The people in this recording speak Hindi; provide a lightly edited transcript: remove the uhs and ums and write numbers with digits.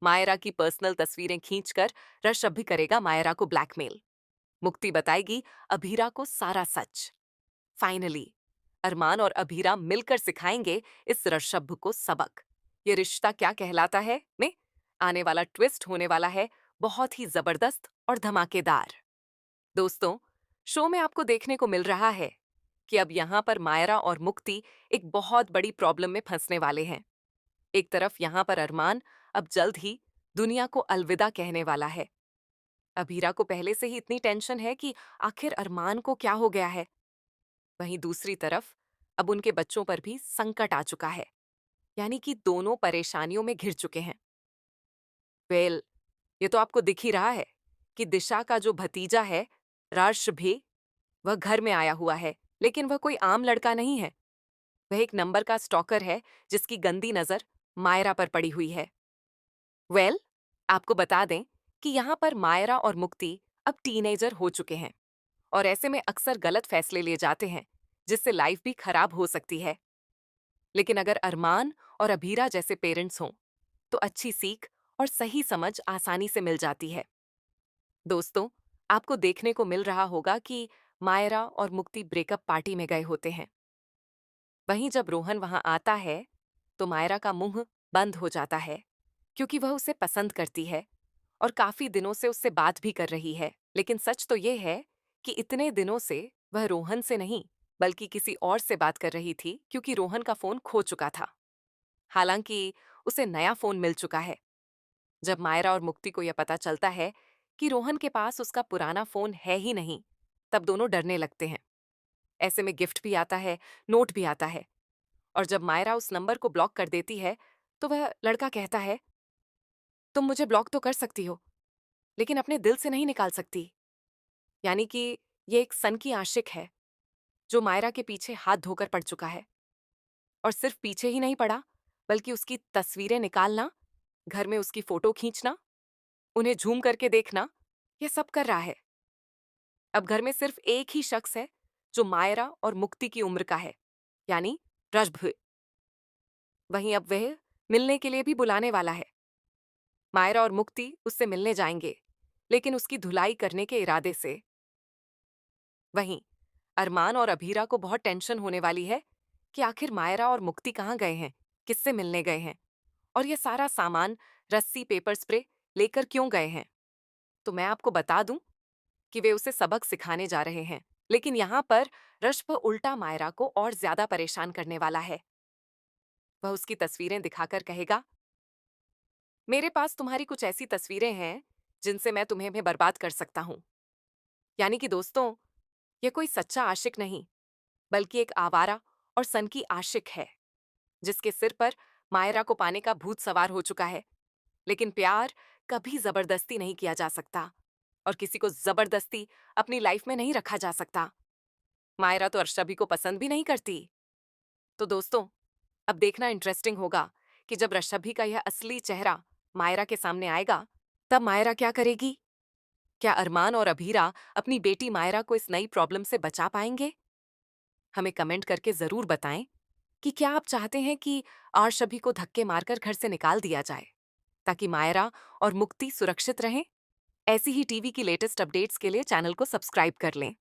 मायरा की पर्सनल तस्वीरें खींचकर रश अब भी करेगा मायरा को ब्लैकमेल। मुक्ति बताएगी अभीरा को सारा सच। फाइनली अरमान और अभीरा मिलकर सिखाएंगे इस ऋषभ को सबक। ये रिश्ता क्या कहलाता है में आने वाला ट्विस्ट होने वाला है बहुत ही जबरदस्त और धमाकेदार। दोस्तों, शो में आपको देखने को मिल रहा है कि अब यहाँ पर मायरा और मुक्ति एक बहुत बड़ी प्रॉब्लम में फंसने वाले हैं। एक तरफ यहाँ पर अरमान अब जल्द ही दुनिया को अलविदा कहने वाला है। अभीरा को पहले से ही इतनी टेंशन है कि आखिर अरमान को क्या हो गया है। वहीं दूसरी तरफ अब उनके बच्चों पर भी संकट आ चुका है, यानी कि दोनों परेशानियों में घिर चुके हैं। वेल, ये तो आपको दिख ही रहा है कि दिशा का जो भतीजा है रार्श भी, वह घर में आया हुआ है, लेकिन वह कोई आम लड़का नहीं है। वह एक नंबर का स्टॉकर है जिसकी गंदी नजर मायरा पर पड़ी हुई है। वेल, आपको बता दें कि यहाँ पर मायरा और मुक्ति अब टीनेजर हो चुके हैं और ऐसे में अक्सर गलत फैसले लिए जाते हैं जिससे लाइफ भी खराब हो सकती है। लेकिन अगर अरमान और अभीरा जैसे पेरेंट्स हों तो अच्छी सीख और सही समझ आसानी से मिल जाती है। दोस्तों, आपको देखने को मिल रहा होगा कि मायरा और मुक्ति ब्रेकअप पार्टी में गए होते हैं। वहीं जब रोहन वहां आता है तो मायरा का मुंह बंद हो जाता है क्योंकि वह उसे पसंद करती है और काफी दिनों से उससे बात भी कर रही है। लेकिन सच तो ये है कि इतने दिनों से वह रोहन से नहीं बल्कि किसी और से बात कर रही थी क्योंकि रोहन का फोन खो चुका था। हालांकि उसे नया फोन मिल चुका है। जब मायरा और मुक्ति को यह पता चलता है कि रोहन के पास उसका पुराना फोन है ही नहीं, तब दोनों डरने लगते हैं। ऐसे में गिफ्ट भी आता है, नोट भी आता है, और जब मायरा उस नंबर को ब्लॉक कर देती है तो वह लड़का कहता है, तुम मुझे ब्लॉक तो कर सकती हो लेकिन अपने दिल से नहीं निकाल सकती। यानी कि ये एक सन की आशिक है जो मायरा के पीछे हाथ धोकर पड़ चुका है, और सिर्फ पीछे ही नहीं पड़ा बल्कि उसकी तस्वीरें निकालना, घर में उसकी फोटो खींचना, उन्हें झूम करके देखना, यह सब कर रहा है। अब घर में सिर्फ एक ही शख्स है जो मायरा और मुक्ति की उम्र का है, यानी रश्भ। वहीं अब वह मिलने के लिए भी बुलाने वाला है। मायरा और मुक्ति उससे मिलने जाएंगे, लेकिन उसकी धुलाई करने के इरादे से। वहीं अरमान और अभीरा को बहुत टेंशन होने वाली है कि आखिर मायरा और मुक्ति कहाँ गए हैं, किससे मिलने गए हैं, और ये सारा सामान, रस्सी, पेपर स्प्रे लेकर क्यों गए हैं। तो मैं आपको बता दूं कि वे उसे सबक सिखाने जा रहे हैं, लेकिन यहाँ पर रश्भ उल्टा मायरा को और ज्यादा परेशान करने वाला है। वह उसकी तस्वीरें दिखाकर कहेगा, मेरे पास तुम्हारी कुछ ऐसी तस्वीरें हैं जिनसे मैं तुम्हें भी बर्बाद कर सकता हूं। यानी कि दोस्तों, यह कोई सच्चा आशिक नहीं बल्कि एक आवारा और सन की आशिक है जिसके सिर पर मायरा को पाने का भूत सवार हो चुका है। लेकिन प्यार कभी जबरदस्ती नहीं किया जा सकता और किसी को जबरदस्ती अपनी लाइफ में नहीं रखा जा सकता। मायरा तो अर्शबी को पसंद भी नहीं करती। तो दोस्तों, अब देखना इंटरेस्टिंग होगा कि जब रशबी का यह असली चेहरा मायरा के सामने आएगा तब मायरा क्या करेगी। क्या अरमान और अभीरा अपनी बेटी मायरा को इस नई प्रॉब्लम से बचा पाएंगे? हमें कमेंट करके जरूर बताएं कि क्या आप चाहते हैं कि आरशबी को धक्के मारकर घर से निकाल दिया जाए ताकि मायरा और मुक्ति सुरक्षित रहें। ऐसी ही टीवी की लेटेस्ट अपडेट्स के लिए चैनल को सब्सक्राइब कर लें।